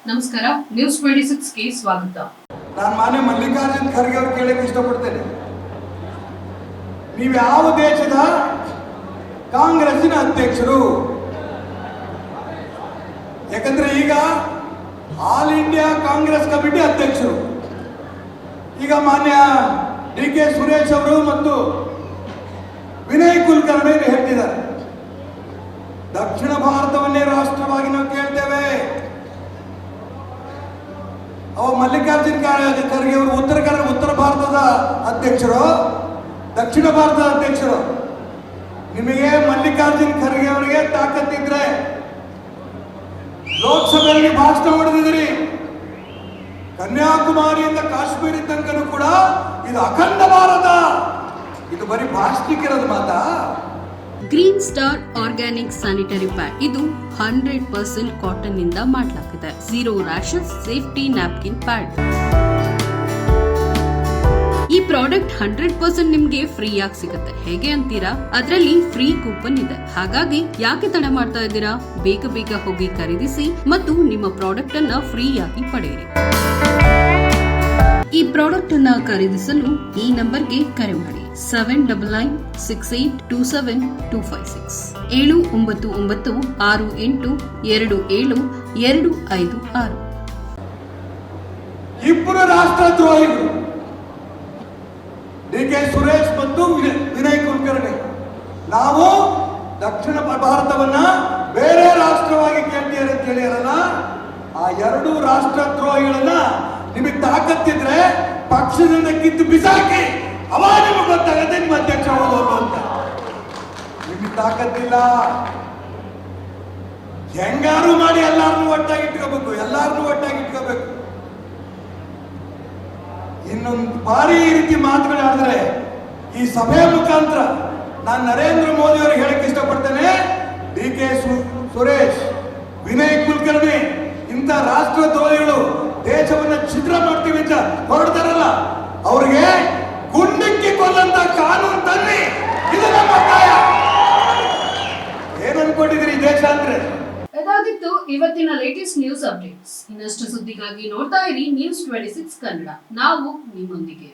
ನಮಸ್ಕಾರ, ನ್ಯೂಸ್ 26 ಗೆ ಸ್ವಾಗತ. ನಾನು ಮಾನ್ಯ ಮಲ್ಲಿಕಾರ್ಜುನ್ ಖರ್ಗೆ ಅವರು ಕೇಳಕ್ಕೆ ಇಷ್ಟಪಡ್ತೇನೆ. ನೀವು ಯಾವ ದೇಶದ ಕಾಂಗ್ರೆಸ್ಸಿನ ಅಧ್ಯಕ್ಷರು? ಯಾಕಂದ್ರೆ ಈಗ ಆಲ್ ಇಂಡಿಯಾ ಕಾಂಗ್ರೆಸ್ ಕಮಿಟಿ ಅಧ್ಯಕ್ಷರು ಈಗ ಮಾನ್ಯ DK ಸುರೇಶ್ ಅವರು ಮತ್ತು ವಿನಯ್ ಕುಲಕರ್ಣಿ ಹೇಳ್ತಿದ್ದಾರೆ, ದಕ್ಷಿಣ ಭಾರತವನ್ನೇ ರಾಷ್ಟ್ರವಾಗಿ ನಾವು ಕೇಳ್ತೇವೆ. ಮಲ್ಲಿಕಾರ್ಜುನ್ ಖರ್ಗೆ ಅವರು ಉತ್ತರ ಭಾರತದ ಅಧ್ಯಕ್ಷರು, ದಕ್ಷಿಣ ಭಾರತದ ಅಧ್ಯಕ್ಷರು. ನಿಮಗೆ ಮಲ್ಲಿಕಾರ್ಜುನ್ ಖರ್ಗೆ ಅವರಿಗೆ ತಾಕತ್ತಿದ್ರೆ ಲೋಕಸಭೆಯಲ್ಲಿ ಭಾಷಣ ಮಾಡಿದಿರಿ. ಕನ್ಯಾಕುಮಾರಿಯಿಂದ ಕಾಶ್ಮೀರ ತನಕನೂ ಕೂಡ ಇದು ಅಖಂಡ ಭಾರತ. ಇದು ಬರೀ ಭಾಷಣಿಕಿರೋದು ಮಾತಾ? Green star organic sanitary pad ಇದು 100% ಕಾಟನ್ ನಿಂದ ಮಾಡಲಾಗಿದೆ. 0 ರ್ಯಾಷಸ್ ಸೇಫ್ಟಿ ನ್ಯಾಪ್ಕಿನ್ ಪ್ಯಾಡ್. ಈ ಪ್ರಾಡಕ್ಟ್ 100% ನಿಮ್ಗೆ ಫ್ರೀ ಆಗಿ ಸಿಗುತ್ತೆ. ಹೇಗೆ ಅಂತೀರಾ? ಅದರಲ್ಲಿ ಫ್ರೀ ಕೂಪನ್ ಇದೆ. ಹಾಗಾಗಿ ಯಾಕೆ ತಡ ಮಾಡ್ತಾ ಇದ್ದೀರಾ? ಬೇಗ ಹೋಗಿ ಖರೀದಿಸಿ ಮತ್ತು ನಿಮ್ಮ ಪ್ರಾಡಕ್ಟ್ ಅನ್ನ ಫ್ರೀ ಆಗಿ ಪಡೆಯಿರಿ. ಈ ಪ್ರಾಡಕ್ಟ್ ಅನ್ನ ಖರೀದಿಸಲು ಈ ನಂಬರ್ಗೆ ಕರೆ ಮಾಡಿ 7996827256 7996827256. ಇಬ್ಬರು ರಾಷ್ಟ್ರದ್ರೋಹಿಗಳು DK ಸುರೇಶ್ ಮತ್ತು ವಿನಯ್ ಕುಲಕರ್ಣಿ. ನಾವು ದಕ್ಷಿಣ ಭಾರತವನ್ನ ಬೇರೆ ರಾಷ್ಟ್ರವಾಗಿ ಕೇಳ್ತೀರ ಅಂತ ಹೇಳಿರಲ್ಲ, ಆ ಎರಡು ರಾಷ್ಟ್ರದ್ರೋಹಿಗಳನ್ನ ನಿಮಗೆ ತಾಕತ್ತಿದ್ರೆ ಪಕ್ಷದಿಂದ ಕಿತ್ತು ಬಿಸಾಕಿ, ಅವಾಗ ನಿಮಗೆ ಗೊತ್ತಾಗತ್ತೆ ನಿಮ್ಮ ಅಧ್ಯಕ್ಷ ಹೋಗೋದು ಅಂತ. ನಿಮಗೆ ತಾಕತ್ತಿಲ್ಲ. ಹೆಂಗಾರು ಮಾಡಿ ಎಲ್ಲಾರನ್ನೂ ಒಟ್ಟಾಗಿ ಇಟ್ಕೋಬೇಕು. ಇನ್ನೊಂದು ಬಾರಿ ಈ ರೀತಿ ಮಾತುಗಳಾಡಿದ್ರೆ ಈ ಸಭೆಯ ಮುಖಾಂತರ ನಾನು ನರೇಂದ್ರ ಮೋದಿ ಅವರಿಗೆ ಹೇಳಕ್ಕೆ ಇಷ್ಟಪಡ್ತೇನೆ, DK ಸುರೇಶ್, ವಿನಯ್ ಕುಲಕರ್ಣಿ ಇಂಥ ರಾಷ್ಟ್ರದ್ರೋಹಿಗಳು ದೇಶವನ್ನ ಛಿದ್ರ ಮಾಡ್ತೀವಿ ಅಂತ ಹೊರಡ್ತಾರಲ್ಲ, ಅವ್ರಿಗೆ ಗುಂಡಿಕ್ಕಿ ಕೊಲ್ಲಂತ ಕಾನೂನು ತನ್ನಿ. ಇದು ನಮ್ಮ ಒತ್ತಾಯ. ಏನ್ ಅನ್ಕೊಂಡಿದ್ದೀರಿ ದೇಶ ಅಂದ್ರೆ? ಇದಾಗಿತ್ತು ಇವತ್ತಿನ ಲೇಟೆಸ್ಟ್ ನ್ಯೂಸ್ ಅಪ್ಡೇಟ್ಸ್. ಇನ್ನಷ್ಟು ಸುದ್ದಿಗಾಗಿ ನೋಡ್ತಾ ಇರಿ ನ್ಯೂಸ್ 26 ಕನ್ನಡ. ನಾವು ನಿಮ್ಮೊಂದಿಗೆ.